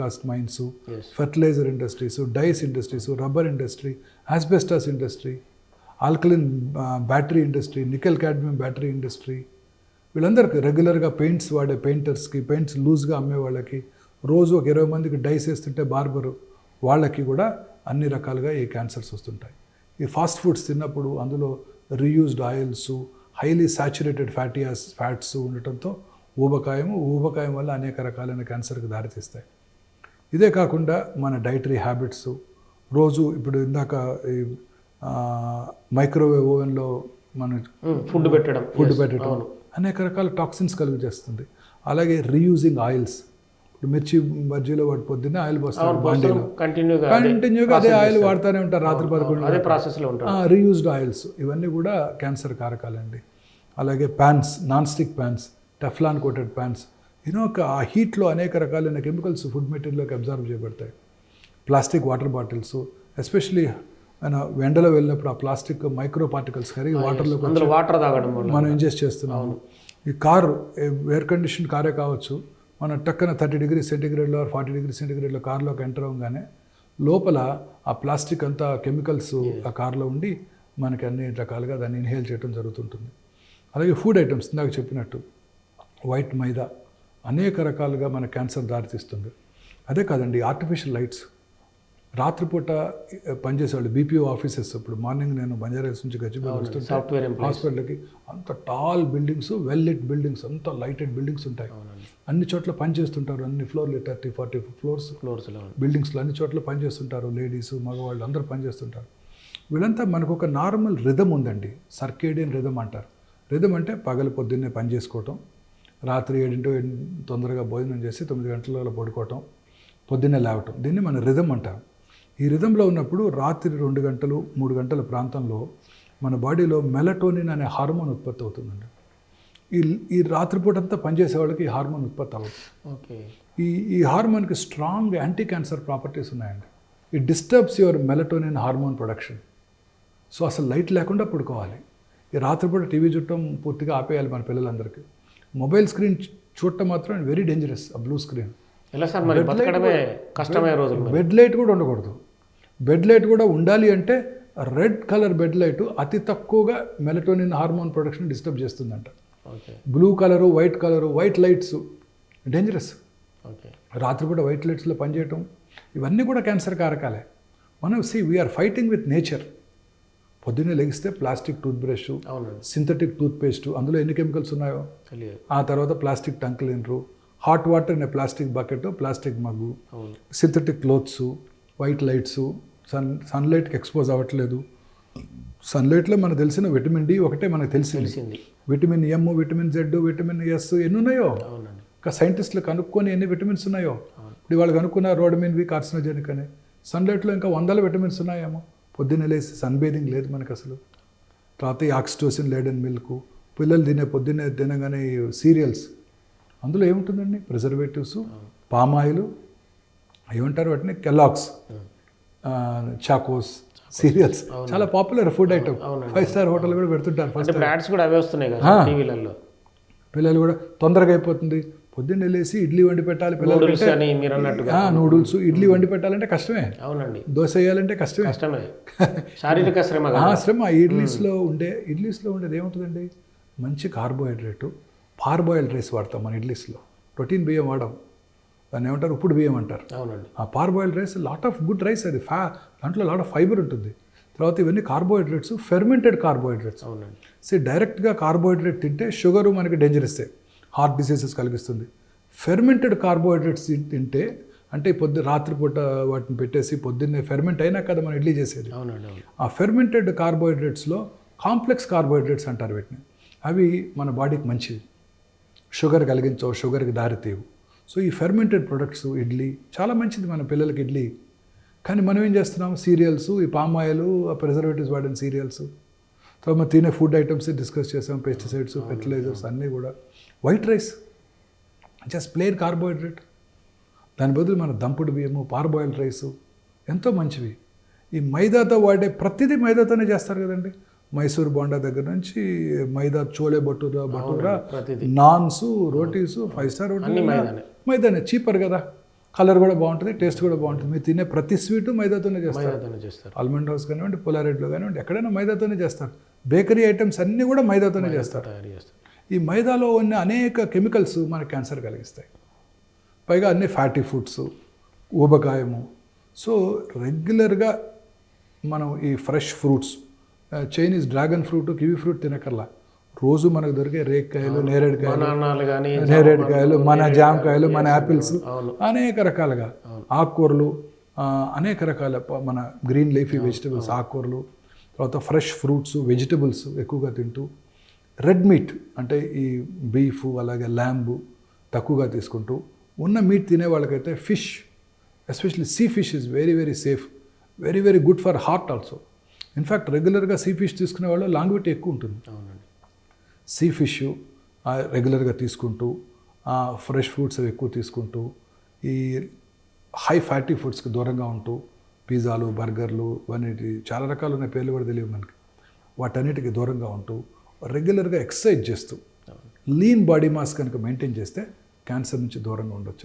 Cost mines, fertilizer industries, dyes industries, rubber industry, asbestos industry, alkaline battery industry, nickel cadmium battery industry, వీళ్ళందరికీ రెగ్యులర్గా paints వాడే పెయింటర్స్కి, paints లూజ్గా అమ్మే వాళ్ళకి, రోజు ఒక 20 మందికి డైస్ వేస్తుంటే బార్బరు వాళ్ళకి కూడా అన్ని రకాలుగా ఈ క్యాన్సర్స్ వస్తుంటాయి. ఈ ఫాస్ట్ ఫుడ్స్ తిన్నప్పుడు అందులో reused oils, highly saturated fats ఉండటంతో ఊబకాయం వల్ల అనేక రకాలైన క్యాన్సర్కి దారితీస్తాయి. ఇదే కాకుండా మన డైటరీ హ్యాబిట్స్, రోజు ఇప్పుడు ఇందాక ఈ మైక్రోవేవ్ ఓవెన్లో మన ఫుడ్ పెట్టడం అనేక రకాల టాక్సిన్స్ కలుగు చేస్తుంది. అలాగే రీయూజింగ్ ఆయిల్స్, ఇప్పుడు బజ్జీలో వాడు పొద్దున్నే ఆయిల్ పోస్తారు, బాండీలో కంటిన్యూగా అదే ఆయిల్ వాడుతూనే ఉంటారు, రాత్రి 11 రీయూజ్డ్ ఆయిల్స్, ఇవన్నీ కూడా క్యాన్సర్ కారకాలండి. అలాగే pans, non stick pans, Teflon coated pans, ఆ హీట్లో అనేక రకాలైన కెమికల్స్ ఫుడ్ మెటీరియల్లోకి అబ్జర్వ్ చేయబడతాయి. ప్లాస్టిక్ వాటర్ బాటిల్స్, ఎస్పెషలీ ఎండలో వెళ్ళినప్పుడు ఆ ప్లాస్టిక్ మైక్రో పార్టికల్స్ కరిగి వాటర్ తాగడం మనం ఇంజెస్ట్ చేస్తున్నాము. ఈ కారు ఎయిర్ కండిషన్ కారే కావచ్చు, మనం టక్కన 30 degrees సెంటిగ్రేడ్లో 40 degrees సెంటిగ్రేడ్లో కార్లోకి ఎంటర్ అవ్వగానే లోపల ఆ ప్లాస్టిక్ అంతా కెమికల్స్ ఆ కార్లో ఉండి మనకి అన్ని రకాలుగా దాన్ని ఇన్హేల్ చేయడం జరుగుతుంటుంది. అలాగే ఫుడ్ ఐటమ్స్ ఇందాక చెప్పినట్టు వైట్ మైదా అనేక రకాలుగా మన క్యాన్సర్ దారితీస్తుంది. అదే కాదండి, ఆర్టిఫిషియల్ లైట్స్, రాత్రిపూట పనిచేసేవాళ్ళు బీపీఓ ఆఫీసెస్, ఇప్పుడు మార్నింగ్ నేను బంజారాహిల్స్ నుంచి గచ్చిబౌలి వస్తుంటే హాస్పిటల్కి అంత tall buildings, well lit buildings, అంత లైటెడ్ బిల్డింగ్స్ ఉంటాయి. అన్ని చోట్ల పనిచేస్తుంటారు, అన్ని ఫ్లోర్లు 30-40 ఫ్లోర్స్ బిల్డింగ్స్లో అన్ని చోట్ల పనిచేస్తుంటారు. లేడీస్, మగవాళ్ళు అందరూ పనిచేస్తుంటారు. వీళ్ళంతా మనకు ఒక నార్మల్ రిథమ్ ఉందండి, సర్కేడియన్ రిథమ్ అంటారు. రిథమ్ అంటే పగలు పొద్దున్నే పని చేసుకోవటం, రాత్రి 7 తొందరగా భోజనం చేసి 9 గంటల పడుకోవటం, పొద్దున్నే లేవటం, దీన్ని మన రిథమ్ అంటారు. ఈ రిథంలో ఉన్నప్పుడు రాత్రి 2 గంటలు 3 గంటల ప్రాంతంలో మన బాడీలో మెలటోనిన్ అనే హార్మోన్ ఉత్పత్తి అవుతుందండి. ఈ రాత్రిపూట అంతా పనిచేసే వాళ్ళకి ఈ హార్మోన్ ఉత్పత్తి అవ్వదు. ఈ హార్మోన్కి స్ట్రాంగ్ యాంటీ క్యాన్సర్ ప్రాపర్టీస్ ఉన్నాయండి. It disturbs your melatonin hormone production. So అసలు లైట్ లేకుండా పడుకోవాలి. ఈ రాత్రిపూట టీవీ చూడటం పూర్తిగా ఆపేయాలి మన పిల్లలందరికీ. మొబైల్ స్క్రీన్ చూడటం మాత్రం వెరీ డేంజరస్. ఆ బ్లూ స్క్రీన్ బెడ్ లైట్ కూడా ఉండకూడదు. బెడ్ లైట్ కూడా ఉండాలి అంటే రెడ్ కలర్ బెడ్ లైట్ అతి తక్కువగా మెలటోనిన్ హార్మోన్ ప్రొడక్షన్ డిస్టర్బ్ చేస్తుందంట. Blue colour, white lights dangerous. రాత్రిపూట వైట్ లైట్స్లో పనిచేయటం ఇవన్నీ కూడా క్యాన్సర్ కారకాలే. మనం వీఆర్ ఫైటింగ్ విత్ నేచర్. పొద్దున్నే లెగిస్తే plastic tooth brush, synthetic tooth paste, అందులో ఎన్ని కెమికల్స్ ఉన్నాయో, ఆ తర్వాత plastic tongue cleaner, hot water in plastic bucket, plastic mug, synthetic clothes, white lights, సన్లైట్కి ఎక్స్పోజ్ అవ్వట్లేదు. సన్లైట్లో మనకు తెలిసిన విటమిన్ డి ఒకటే మనకు తెలిసింది. Vitamin M, vitamin Z, vitamin S ఎన్ని ఉన్నాయో, ఇంకా సైంటిస్టులు కనుక్కొని ఎన్ని విటమిన్స్ ఉన్నాయో. ఇప్పుడు వాళ్ళు కనుక్కున్న రోడమిన్ వి కార్సినోజెనిక్ అని. సన్లైట్లో ఇంకా 100 విటమిన్స్ ఉన్నాయేమో. పొద్దున్నే లేసి సన్ బేదింగ్ లేదు మనకు అసలు. తర్వాత ఈ ఆక్సిటోసిన్ లేడెన్ మిల్క్, పిల్లలు పొద్దున్నే తినగానే సీరియల్స్, అందులో ఏముంటుందండి, ప్రిజర్వేటివ్స్, పామాయిల్, ఏమంటారు వాటిని, కెల్లాగ్స్, చాకోస్, సీరియల్స్ చాలా popular food item. 5-star hotel కూడా పెడుతుంటారు. పిల్లలు కూడా తొందరగా అయిపోతుంది. పొద్దున్నే లేసి ఇడ్లీ వండి పెట్టాలి పిల్లలకి. నూడిల్స్, ఇడ్లీ వండి పెట్టాలంటే కష్టమే. దోశ వేయాలంటే కష్టమే. శారీరక శ్రమ. ఇడ్లీస్లో ఉండేది ఏముంటుందండి, మంచి కార్బోహైడ్రేటు, పార్బాయిల్డ్ రైస్ వాడతాం మన ఇడ్లీస్లో. ప్రోటీన్ బియ్యం వాడడం, దాన్ని ఏమంటారు, ఉప్పుడు బియ్యం అంటారు. ఆ parboiled rice lot of good rice, అది దాంట్లో లాట్ ఆఫ్ ఫైబర్ ఉంటుంది. తర్వాత ఇవన్నీ కార్బోహైడ్రేట్స్, ఫెర్మెంటెడ్ కార్బోహైడ్రేట్స్. డైరెక్ట్గా కార్బోహైడ్రేట్ తింటే షుగరు మనకి డేంజరస్, హార్ట్ డిసీజెస్ కలిగిస్తుంది. ఫెర్మెంటెడ్ కార్బోహైడ్రేట్స్ తింటే అంటే రాత్రిపూట వాటిని పెట్టేసి పొద్దున్నే ఫెర్మెంట్ అయినా కదా మనం ఇడ్లీ చేసేది. ఆ ఫెర్మెంటెడ్ కార్బోహైడ్రేట్స్లో కాంప్లెక్స్ కార్బోహైడ్రేట్స్ అంటారు వీటిని. అవి మన బాడీకి మంచివి, షుగర్ కలిగించవు, షుగర్కి దారితీయవు. సో ఈ ఫెర్మెంటెడ్ ప్రొడక్ట్స్, ఇడ్లీ చాలా మంచిది మన పిల్లలకి ఇడ్లీ. కానీ మనం ఏం చేస్తున్నాం, సీరియల్స్, ఈ పామాయిల్, ప్రిజర్వేటివ్స్ వాడిన సీరియల్స్, తర్వాత మనం తినే ఫుడ్ ఐటమ్స్ డిస్కస్ చేసాం, పెస్టిసైడ్స్, ఫెర్టిలైజర్స్ అన్నీ కూడా. White rice just plain carbohydrate. దాని బదులు మన దంపుడు బియ్యము, పార్బాయిల్డ్ రైసు ఎంతో మంచివి. ఈ మైదాతో వాడే ప్రతిదీ మైదాతోనే చేస్తారు కదండి. మైసూర్ బోండా దగ్గర నుంచి మైదా, చోలే భటూరా, నాన్స్, రోటీసు, 5-star హోటల్ మైదానే, చీపర్ కదా. కలర్ కూడా బాగుంటుంది, టేస్ట్ కూడా బాగుంటుంది. మీరు తినే ప్రతి స్వీటు మైదాతోనే చేస్తారు. మైదాతోనే చేస్తారు. ఆల్మండ్ హౌస్ కానివ్వండి, పులారెడ్లో కానివ్వండి, ఎక్కడైనా మైదాతోనే చేస్తారు. బేకరీ ఐటమ్స్ అన్నీ కూడా మైదాతోనే చేస్తారు. తయారు చేస్తారు. ఈ మైదాలో ఉన్న అనేక కెమికల్స్ మనకు క్యాన్సర్ కలిగిస్తాయి. పైగా అన్ని ఫ్యాటీ ఫుడ్స్, ఊబకాయము. సో రెగ్యులర్గా మనం ఈ fresh fruits, Chinese dragon fruit, kiwi fruit తినకర్లా. రోజు మనకు దొరికే రేక్కాయలు, నేరేడుకాయలు, బనానాలు కానీ నేరేడుకాయలు, మన జామకాయలు, మన యాపిల్స్, అవును. అనేక రకాలుగా ఆకుకూరలు, అనేక రకాల మన గ్రీన్ లీఫీ వెజిటబుల్స్, ఆకుకూరలు, తర్వాత ఫ్రెష్ ఫ్రూట్స్, వెజిటబుల్స్ ఎక్కువగా తింటూ, రెడ్ మీట్ అంటే ఈ బీఫ్ అలాగే ల్యాంబు తక్కువగా తీసుకుంటూ, ఉన్న మీట్ తినే వాళ్ళకైతే fish, especially sea fish is very very safe, very very good for heart also. In fact రెగ్యులర్గా సీ ఫిష్ తీసుకునే వాళ్ళు లాంగ్విటీ ఎక్కువ ఉంటుంది. అవునండి. సీ ఫిష్ రెగ్యులర్గా తీసుకుంటూ, ఫ్రెష్ ఫ్రూట్స్ అవి ఎక్కువ తీసుకుంటూ, ఈ హై ఫ్యాటీ ఫుడ్స్కి దూరంగా ఉంటూ, పిజ్జాలు, బర్గర్లు, ఇవన్నీ చాలా రకాలు ఉన్నాయి, పేర్లు కూడా తెలియవు మనకి. వాటన్నిటికీ దూరంగా ఉంటూ రెగ్యులర్గా ఎక్సర్సైజ్ చేస్తూ లీన్ బాడీ మాస్ కనుక మెయింటైన్ చేస్తే క్యాన్సర్ నుంచి దూరంగా ఉండొచ్చు.